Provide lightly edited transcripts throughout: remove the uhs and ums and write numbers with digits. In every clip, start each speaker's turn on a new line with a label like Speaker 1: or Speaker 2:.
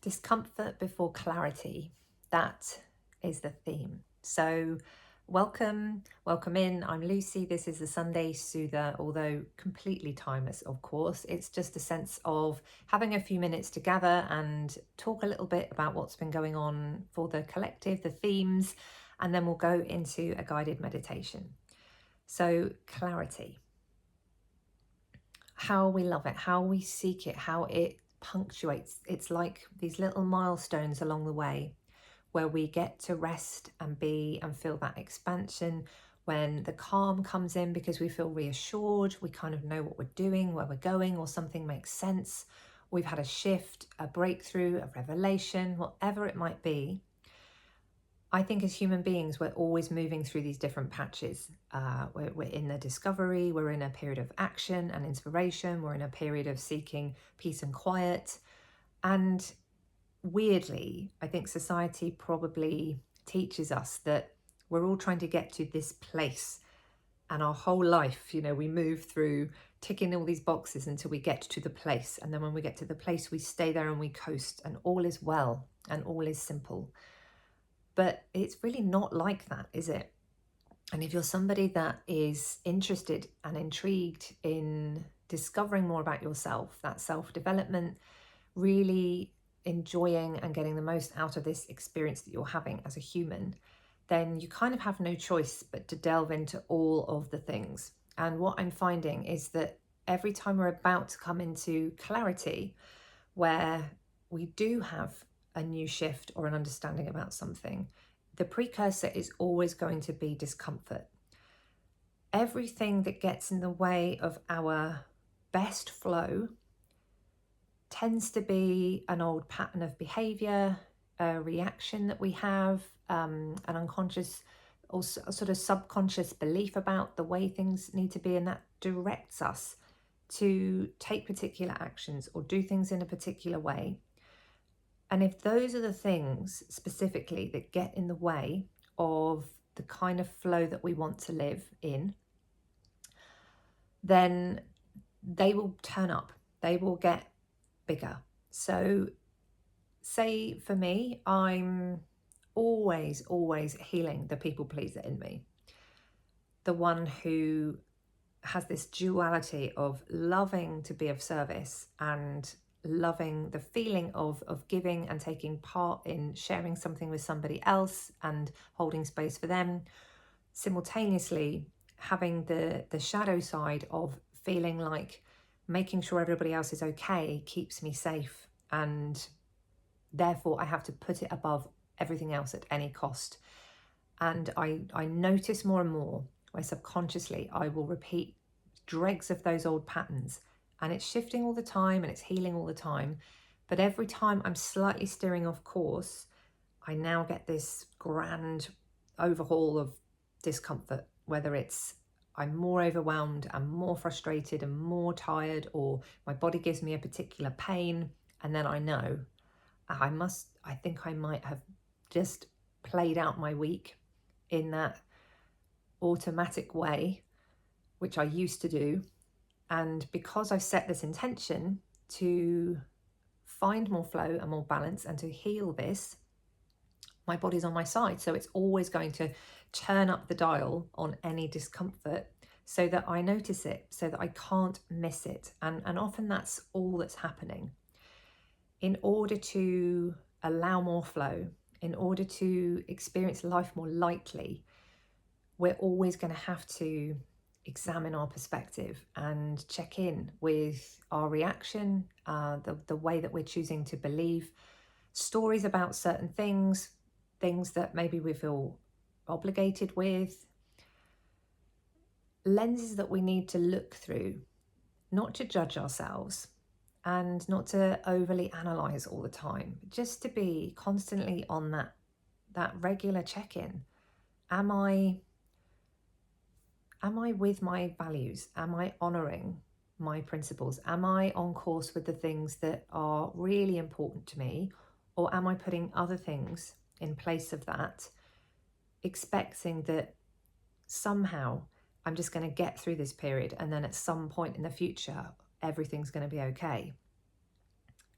Speaker 1: Discomfort before clarity. That is the theme. So, welcome in. I'm Lucy. This is the Sunday Soother, although completely timeless, of course. It's just a sense of having a few minutes to gather and talk a little bit about what's been going on for the collective, the themes, and then we'll go into a guided meditation. So, clarity. How we love it, how we seek it, how it punctuates. It's like these little milestones along the way where we get to rest and be and feel that expansion. When the calm comes in because we feel reassured, we kind of know what we're doing, where we're going, or something makes sense. We've had a shift, a breakthrough, a revelation, whatever it might be. I think as human beings, we're always moving through these different patches. We're in the discovery, we're in a period of action and inspiration, we're in a period of seeking peace and quiet. And weirdly, I think society probably teaches us that we're all trying to get to this place. And our whole life, we move through ticking all these boxes until we get to the place. And then when we get to the place, we stay there and we coast, and all is well and all is simple. But it's really not like that, is it? And if you're somebody that is interested and intrigued in discovering more about yourself, that self-development, really enjoying and getting the most out of this experience that you're having as a human, then you kind of have no choice but to delve into all of the things. And what I'm finding is that every time we're about to come into clarity, where we do have a new shift or an understanding about something, the precursor is always going to be discomfort. Everything that gets in the way of our best flow tends to be an old pattern of behavior, a reaction that we have, an unconscious or sort of subconscious belief about the way things need to be, and that directs us to take particular actions or do things in a particular way. And if those are the things specifically that get in the way of the kind of flow that we want to live in, then they will turn up, they will get bigger. So say for me, I'm always healing the people pleaser in me, the one who has this duality of loving to be of service and loving the feeling of giving and taking part in sharing something with somebody else and holding space for them, simultaneously having the shadow side of feeling like making sure everybody else is okay keeps me safe, and therefore I have to put it above everything else at any cost. And I notice more and more where subconsciously I will repeat dregs of those old patterns, and it's shifting all the time and it's healing all the time. But every time I'm slightly steering off course, I now get this grand overhaul of discomfort, whether it's I'm more overwhelmed, I'm more frustrated and more tired, or my body gives me a particular pain. And then I know I think I might have just played out my week in that automatic way, which I used to do. And because I've set this intention to find more flow and more balance and to heal this, my body's on my side. So it's always going to turn up the dial on any discomfort so that I notice it, so that I can't miss it. And often that's all that's happening. In order to allow more flow, in order to experience life more lightly, we're always going to have to examine our perspective and check in with our reaction, the way that we're choosing to believe stories about certain things that maybe we feel obligated with, lenses that we need to look through, not to judge ourselves and not to overly analyze all the time, just to be constantly on that regular check-in. Am I with my values? Am I honoring my principles? Am I on course with the things that are really important to me? Or am I putting other things in place of that, expecting that somehow I'm just going to get through this period and then at some point in the future, everything's going to be okay?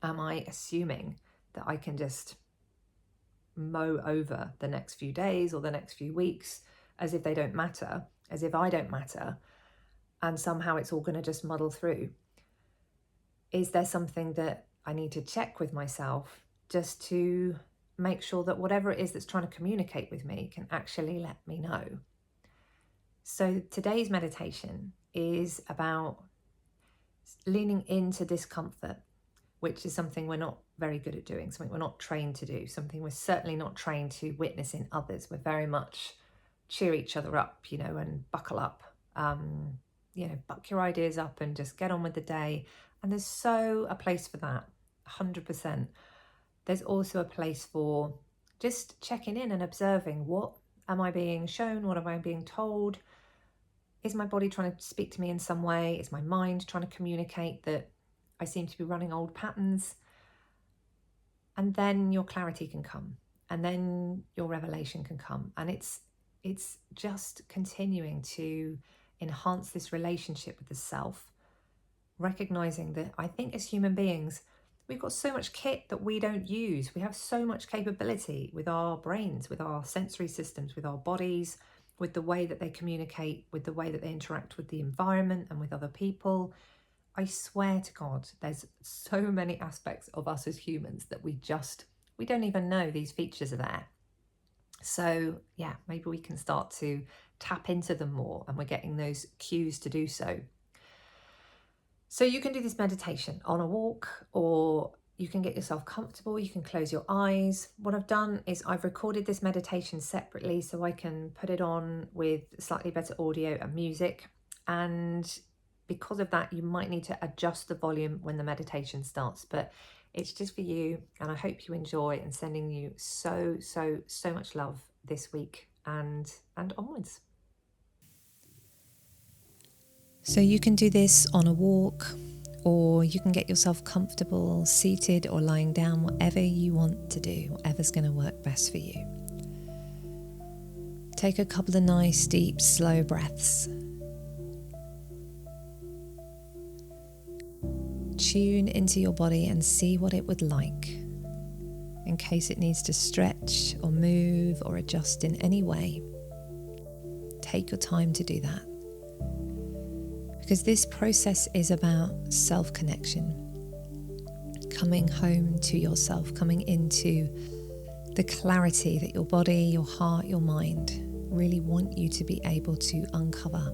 Speaker 1: Am I assuming that I can just mow over the next few days or the next few weeks as if they don't matter, as if I don't matter, and somehow it's all going to just muddle through? Is there something that I need to check with myself just to make sure that whatever it is that's trying to communicate with me can actually let me know? So today's meditation is about leaning into discomfort, which is something we're not very good at doing, something we're not trained to do, something we're certainly not trained to witness in others. We're very much cheer each other up, and buckle up, buck your ideas up and just get on with the day. And there's so a place for that, 100%. There's also a place for just checking in and observing, what am I being shown? What am I being told? Is my body trying to speak to me in some way? Is my mind trying to communicate that I seem to be running old patterns? And then your clarity can come, and then your revelation can come. And it's just continuing to enhance this relationship with the self, recognizing that I think as human beings, we've got so much kit that we don't use. We have so much capability with our brains, with our sensory systems, with our bodies, with the way that they communicate, with the way that they interact with the environment and with other people. I swear to God, there's so many aspects of us as humans that we don't even know these features are there. So yeah, maybe we can start to tap into them more, and we're getting those cues to do so. So you can do this meditation on a walk, or you can get yourself comfortable. You can close your eyes. What I've done is I've recorded this meditation separately so I can put it on with slightly better audio and music. And because of that, you might need to adjust the volume when the meditation starts, but it's just for you. And I hope you enjoy, and sending you so much love this week and onwards. So you can do this on a walk, or you can get yourself comfortable seated or lying down, whatever you want to do, whatever's going to work best for you. Take a couple of nice, deep, slow breaths. Tune into your body and see what it would like, in case it needs to stretch or move or adjust in any way. Take your time to do that, because this process is about self-connection, coming home to yourself, coming into the clarity that your body, your heart, your mind really want you to be able to uncover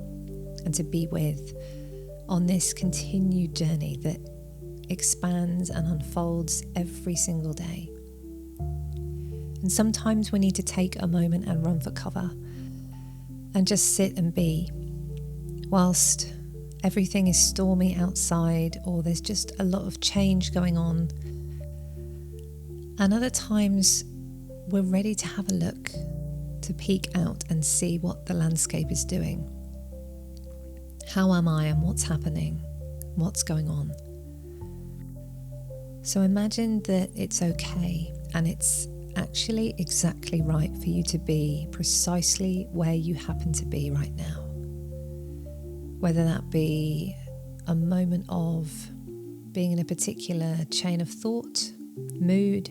Speaker 1: and to be with on this continued journey that expands and unfolds every single day. And sometimes we need to take a moment and run for cover and just sit and be, whilst everything is stormy outside, or there's just a lot of change going on. And other times we're ready to have a look, to peek out and see what the landscape is doing. How am I, and what's happening? What's going on? So imagine that it's okay, and it's actually exactly right for you to be precisely where you happen to be right now. Whether that be a moment of being in a particular chain of thought, mood,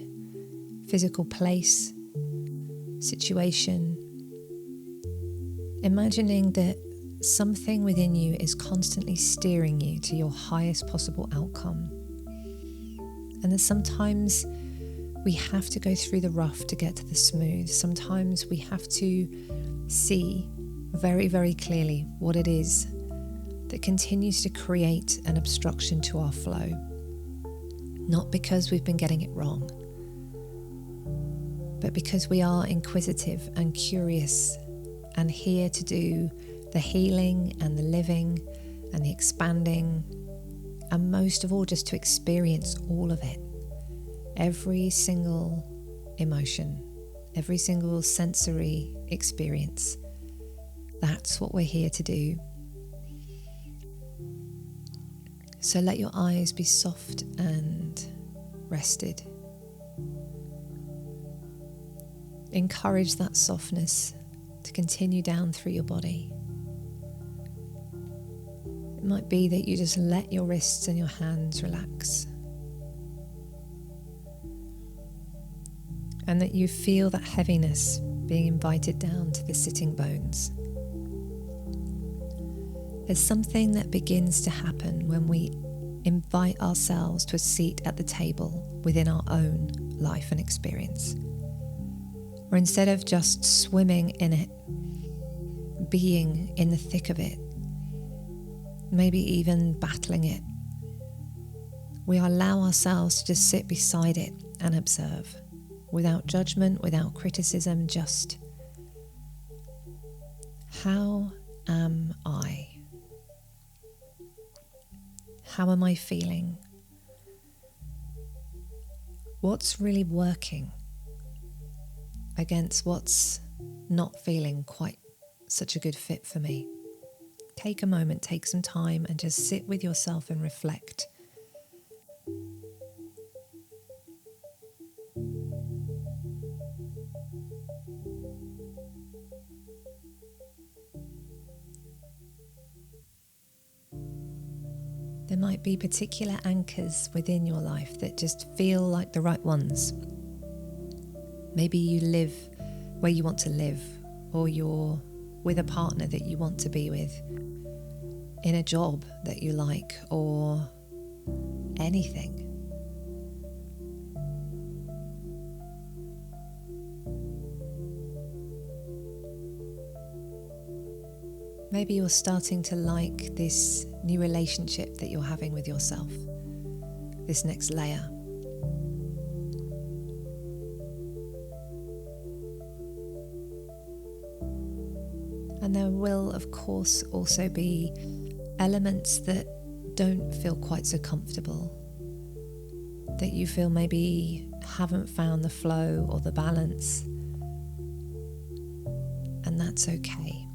Speaker 1: physical place, situation. Imagining that something within you is constantly steering you to your highest possible outcome. And that sometimes we have to go through the rough to get to the smooth. Sometimes we have to see very, very clearly what it is that continues to create an obstruction to our flow. Not because we've been getting it wrong, but because we are inquisitive and curious and here to do the healing and the living and the expanding, and most of all just to experience all of it. Every single emotion, every single sensory experience. That's what we're here to do. So let your eyes be soft and rested. Encourage that softness to continue down through your body. It might be that you just let your wrists and your hands relax. and that you feel that heaviness being invited down to the sitting bones. There's something that begins to happen when we invite ourselves to a seat at the table within our own life and experience. Or instead of just swimming in it, being in the thick of it, maybe even battling it, we allow ourselves to just sit beside it and observe, without judgment, without criticism, just how am I? How am I feeling? What's really working against what's not feeling quite such a good fit for me? Take a moment, take some time and just sit with yourself and reflect. There might be particular anchors within your life that just feel like the right ones. Maybe you live where you want to live, or you're with a partner that you want to be with, in a job that you like, or anything. Maybe you're starting to like this new relationship that you're having with yourself, this next layer. And there will, of course, also be elements that don't feel quite so comfortable, that you feel maybe haven't found the flow or the balance, and that's okay.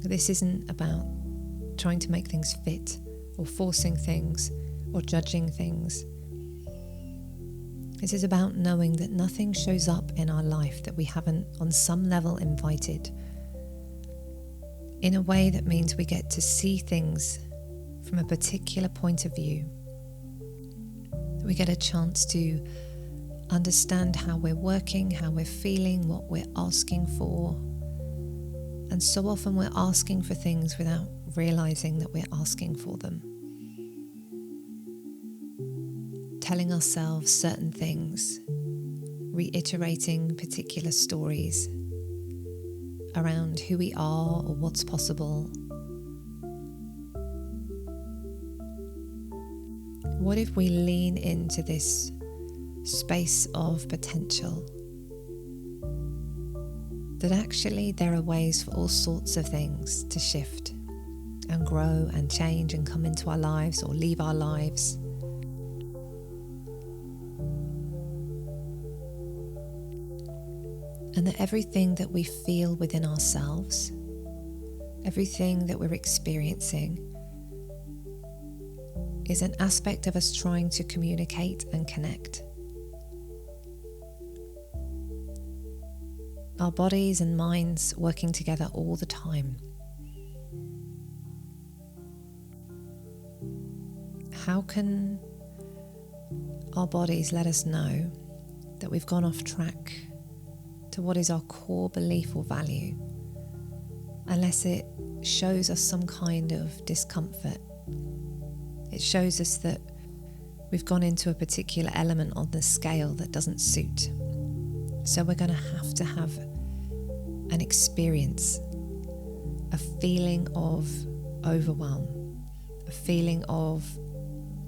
Speaker 1: This isn't about trying to make things fit, or forcing things, or judging things. This is about knowing that nothing shows up in our life that we haven't on some level invited, in a way that means we get to see things from a particular point of view. We get a chance to understand how we're working, how we're feeling, what we're asking for. And so often we're asking for things without realizing that we're asking for them. Telling ourselves certain things, reiterating particular stories around who we are or what's possible. What if we lean into this space of potential? That actually there are ways for all sorts of things to shift and grow and change and come into our lives or leave our lives. And that everything that we feel within ourselves, everything that we're experiencing, is an aspect of us trying to communicate and connect. Our bodies and minds working together all the time. How can our bodies let us know that we've gone off track to what is our core belief or value, unless it shows us some kind of discomfort? It shows us that we've gone into a particular element on the scale that doesn't suit. So we're going to have an experience, a feeling of overwhelm, a feeling of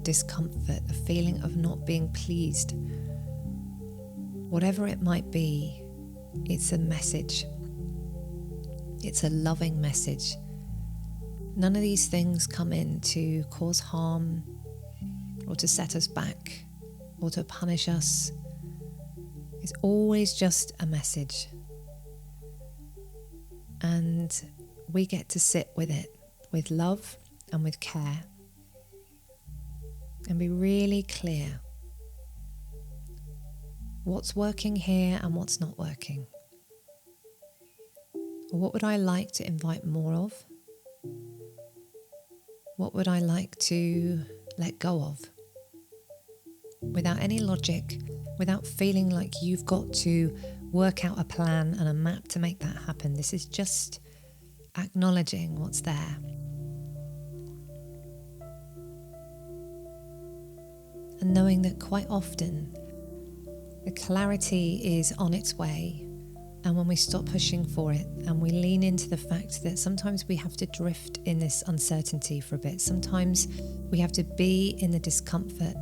Speaker 1: discomfort, a feeling of not being pleased. Whatever it might be, it's a message. It's a loving message. None of these things come in to cause harm or to set us back or to punish us. It's always just a message. And we get to sit with it with love and with care and be really clear what's working here and what's not working. Or what would I like to invite more of? What would I like to let go of? without any logic, without feeling like you've got to work out a plan and a map to make that happen. This is just acknowledging what's there. And knowing that quite often the clarity is on its way, and when we stop pushing for it and we lean into the fact that sometimes we have to drift in this uncertainty for a bit, sometimes we have to be in the discomfort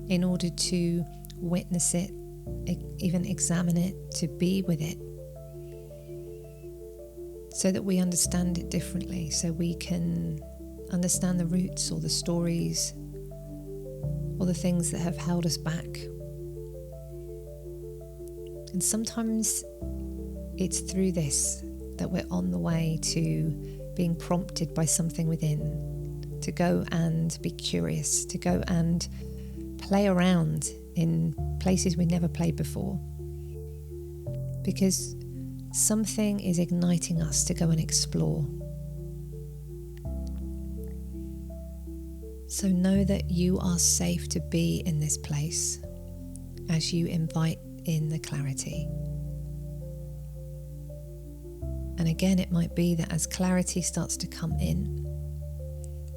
Speaker 1: in order to witness it, even examine it, to be with it, so that we understand it differently, so we can understand the roots or the stories or the things that have held us back. And sometimes it's through this that we're on the way to being prompted by something within, to go and be curious, to go and play around in places we never played before. Because something is igniting us to go and explore. So know that you are safe to be in this place as you invite in the clarity. And again, it might be that as clarity starts to come in,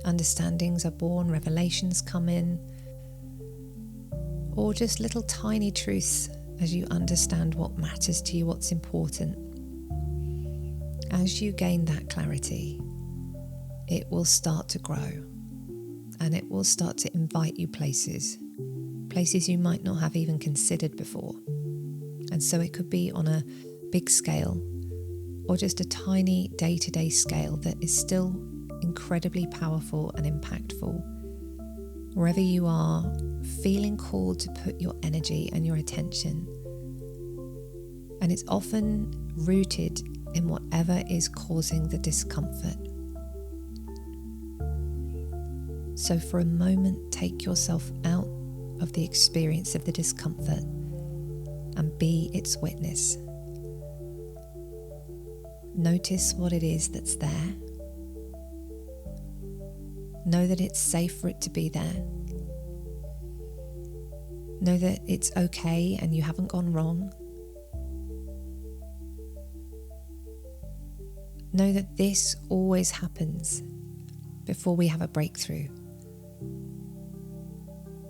Speaker 1: understandings are born, revelations come in, or just little tiny truths as you understand what matters to you, what's important. As you gain that clarity, it will start to grow, and it will start to invite you places you might not have even considered before. And so it could be on a big scale or just a tiny day-to-day scale that is still incredibly powerful and impactful. Wherever you are, feeling called to put your energy and your attention. And it's often rooted in whatever is causing the discomfort. So for a moment, take yourself out of the experience of the discomfort and be its witness. Notice what it is that's there. Know that it's safe for it to be there. Know that it's okay and you haven't gone wrong. Know that this always happens before we have a breakthrough.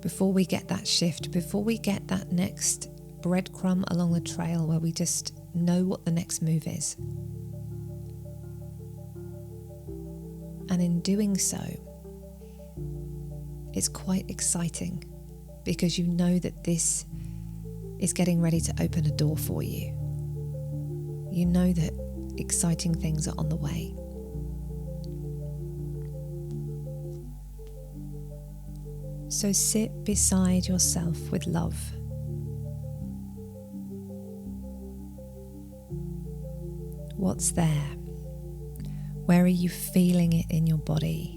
Speaker 1: Before we get that shift, before we get that next breadcrumb along the trail where we just know what the next move is. And in doing so, it's quite exciting because you know that this is getting ready to open a door for you. You know that exciting things are on the way. So sit beside yourself with love. What's there? Where are you feeling it in your body?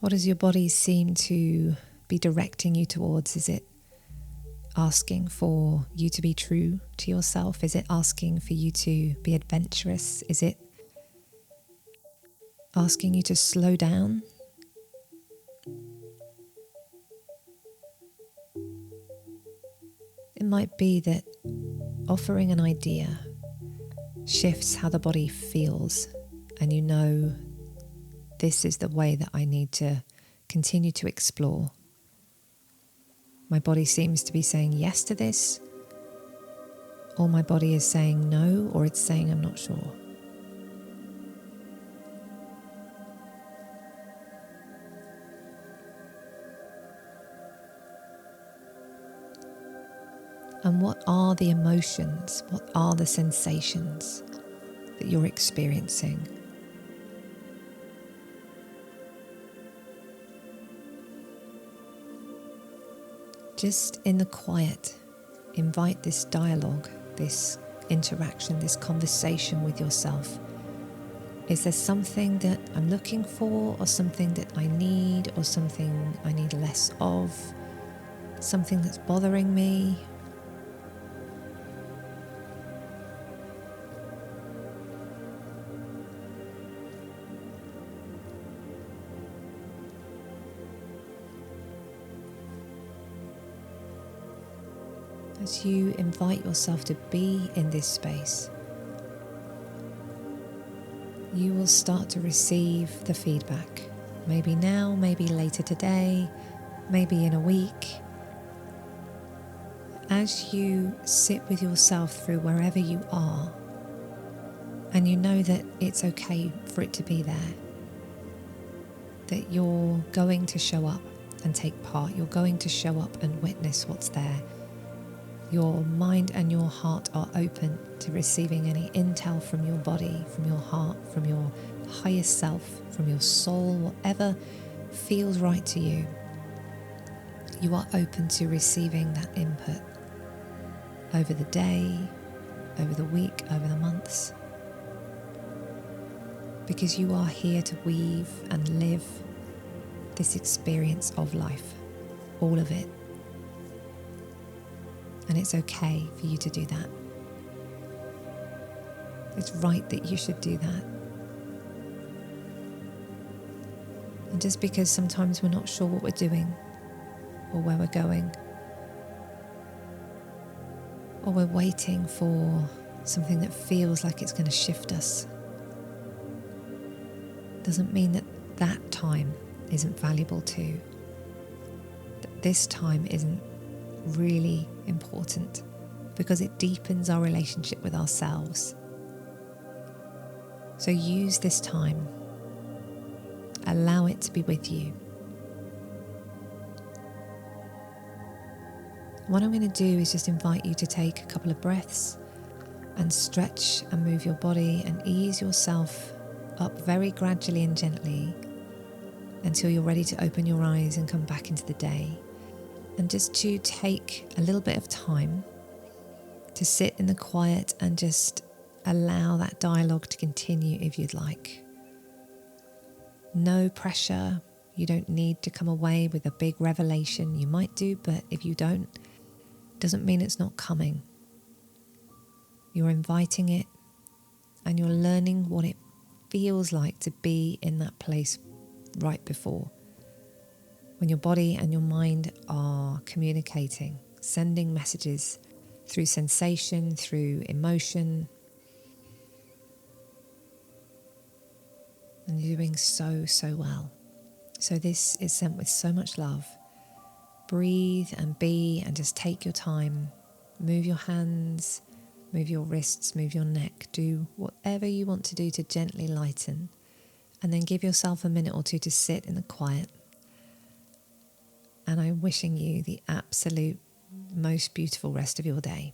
Speaker 1: What does your body seem to be directing you towards? Is it asking for you to be true to yourself? Is it asking for you to be adventurous? Is it asking you to slow down? It might be that offering an idea shifts how the body feels, and you know this is the way that I need to continue to explore. My body seems to be saying yes to this, or my body is saying no, or it's saying I'm not sure. And what are the emotions? What are the sensations that you're experiencing? Just in the quiet, invite this dialogue, this interaction, this conversation with yourself. Is there something that I'm looking for, or something that I need, or something I need less of? Something that's bothering me? As you invite yourself to be in this space, you will start to receive the feedback. Maybe now, maybe later today, maybe in a week. As you sit with yourself through wherever you are, and you know that it's okay for it to be there, that you're going to show up and take part, you're going to show up and witness what's there. Your mind and your heart are open to receiving any intel from your body, from your heart, from your highest self, from your soul, whatever feels right to you. You are open to receiving that input over the day, over the week, over the months, because you are here to weave and live this experience of life, all of it. And it's okay for you to do that. It's right that you should do that. And just because sometimes we're not sure what we're doing or where we're going, or we're waiting for something that feels like it's going to shift us, doesn't mean that that time isn't valuable too. That this time isn't really important, because it deepens our relationship with ourselves. So use this time. Allow it to be with you. What I'm going to do is just invite you to take a couple of breaths and stretch and move your body and ease yourself up very gradually and gently until you're ready to open your eyes and come back into the day. And just to take a little bit of time to sit in the quiet and just allow that dialogue to continue if you'd like. No pressure. You don't need to come away with a big revelation. You might do, but if you don't, it doesn't mean it's not coming. You're inviting it, and you're learning what it feels like to be in that place right before, when your body and your mind are communicating, sending messages through sensation, through emotion, and you're doing so well. So this is sent with so much love. Breathe and be, and just take your time. Move your hands, move your wrists, move your neck. Do whatever you want to do to gently lighten, and then give yourself a minute or two to sit in the quiet. And I'm wishing you the absolute most beautiful rest of your day.